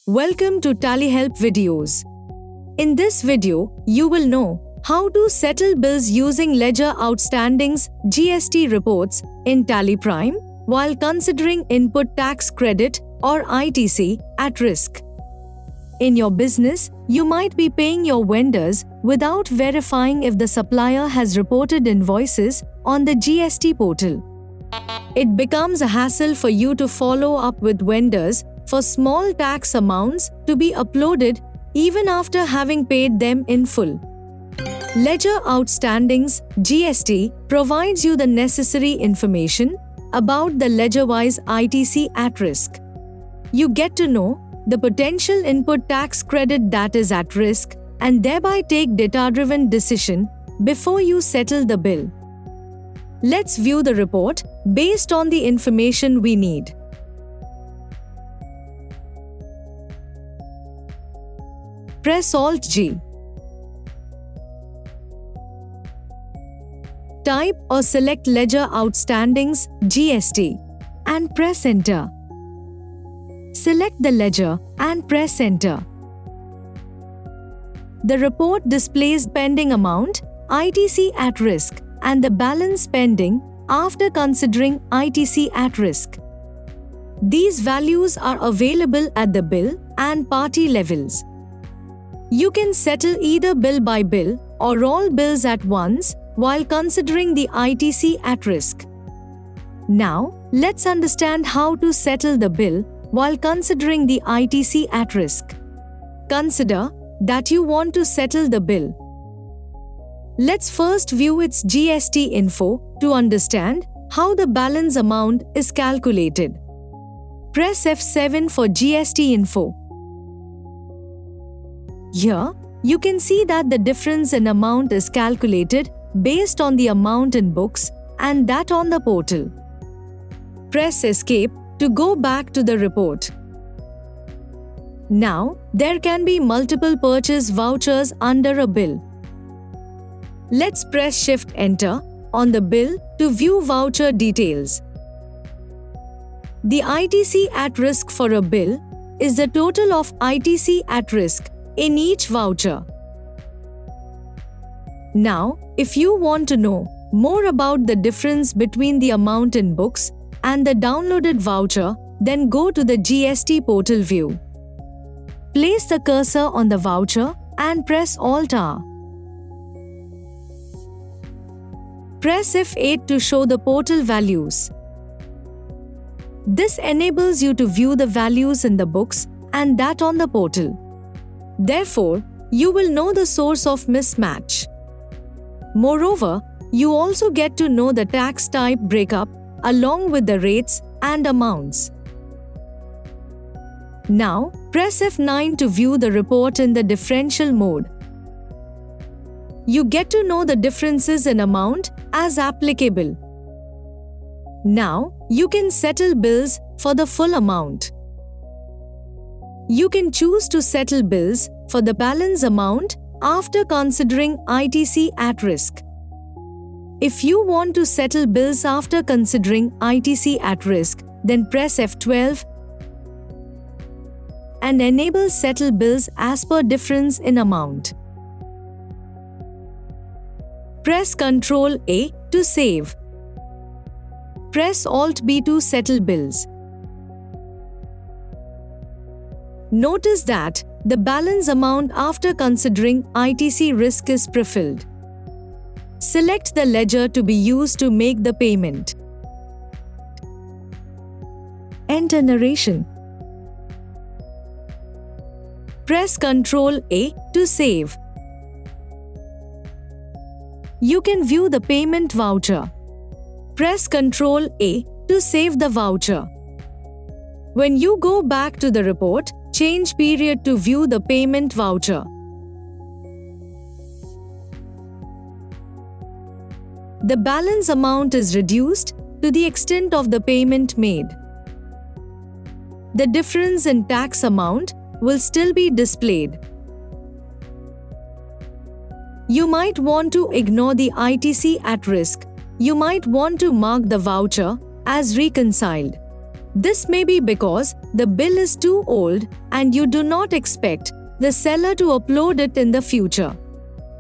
Welcome to TallyHelp videos. In this video, you will know how to settle bills using Ledger Outstandings (GST) reports in Tally Prime while considering input tax credit or ITC at risk. In your business, you might be paying your vendors without verifying if the supplier has reported invoices on the GST portal. It becomes a hassle for you to follow up with vendors for small tax amounts to be uploaded even after having paid them in full. Ledger Outstandings (GST) provides you the necessary information about the ledger-wise ITC at risk. You get to know the potential input tax credit that is at risk and thereby take data-driven decision before you settle the bill. Let's view the report based on the information we need. Press Alt-G. Type or select Ledger Outstandings (GST) and press Enter. Select the ledger and press Enter. The report displays pending amount, ITC at risk, and the balance pending after considering ITC at risk. These values are available at the bill and party levels. You can settle either bill by bill or all bills at once while considering the ITC at risk. Now, let's understand how to settle the bill while considering the ITC at risk. Consider that you want to settle the bill. Let's first view its GST info to understand how the balance amount is calculated. Press F7 for GST info. Here, you can see that the difference in amount is calculated based on the amount in books and that on the portal. Press Escape to go back to the report. Now, there can be multiple purchase vouchers under a bill. Let's press Shift Enter on the bill to view voucher details. The ITC at risk for a bill is the total of ITC at risk in each voucher. Now, if you want to know more about the difference between the amount in books and the downloaded voucher, then go to the GST portal view. Place the cursor on the voucher and press Alt-R. Press F8 to show the portal values. This enables you to view the values in the books and that on the portal. Therefore, you will know the source of mismatch. Moreover, you also get to know the tax type breakup along with the rates and amounts. Now, press F9 to view the report in the differential mode. You get to know the differences in amount as applicable. Now, you can settle bills for the full amount. You can choose to settle bills for the balance amount after considering ITC at risk. If you want to settle bills after considering ITC at risk, then press F12 and enable Settle Bills as per difference in amount. Press Ctrl-A to save. Press Alt-B to settle bills. Notice that the balance amount after considering ITC risk is prefilled. Select the ledger to be used to make the payment. Enter narration. Press Ctrl-A to save. You can view the payment voucher. Press Ctrl-A to save the voucher. When you go back to the report, change period to view the payment voucher. The balance amount is reduced to the extent of the payment made. The difference in tax amount will still be displayed. You might want to ignore the ITC at risk. You might want to mark the voucher as reconciled. This may be because the bill is too old and you do not expect the seller to upload it in the future.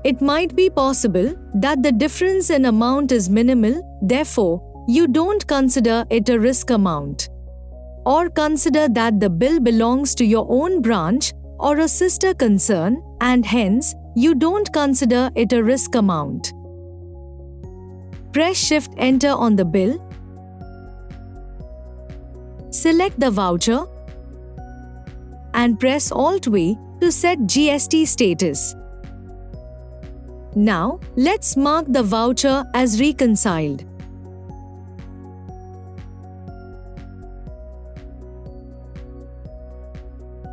It might be possible that the difference in amount is minimal, therefore, you don't consider it a risk amount. Or consider that the bill belongs to your own branch or a sister concern and hence, you don't consider it a risk amount. Press Shift Enter on the bill. Select the voucher and press Alt-V to set GST status. Now, let's mark the voucher as reconciled.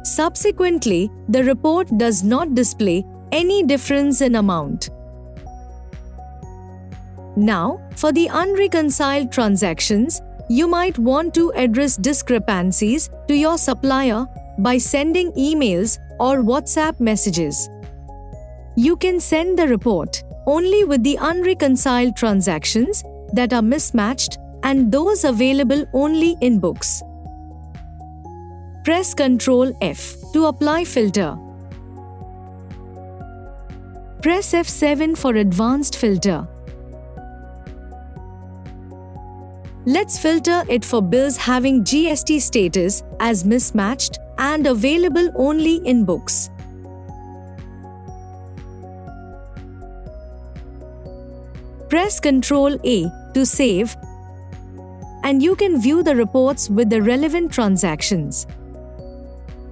Subsequently, the report does not display any difference in amount. Now, for the unreconciled transactions, you might want to address discrepancies to your supplier by sending emails or WhatsApp messages. You can send the report only with the unreconciled transactions that are mismatched and those available only in books. Press Ctrl F to apply filter. Press F7 for advanced filter. Let's filter it for bills having GST status as mismatched and available only in books. Press Ctrl A to save, and you can view the reports with the relevant transactions.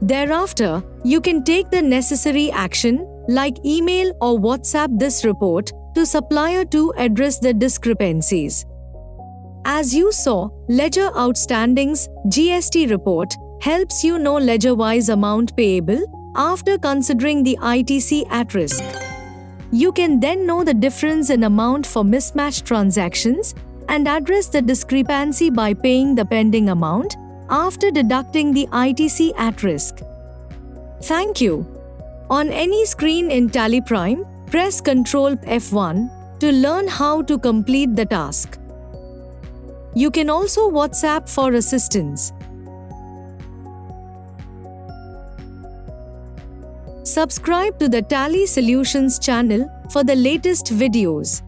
Thereafter, you can take the necessary action like email or WhatsApp this report to supplier to address the discrepancies. As you saw, Ledger Outstandings GST report helps you know ledger-wise amount payable after considering the ITC at risk. You can then know the difference in amount for mismatched transactions and address the discrepancy by paying the pending amount after deducting the ITC at risk. Thank you. On any screen in Tally Prime, press Ctrl F1 to learn how to complete the task. You can also WhatsApp for assistance. Subscribe to the Tally Solutions channel for the latest videos.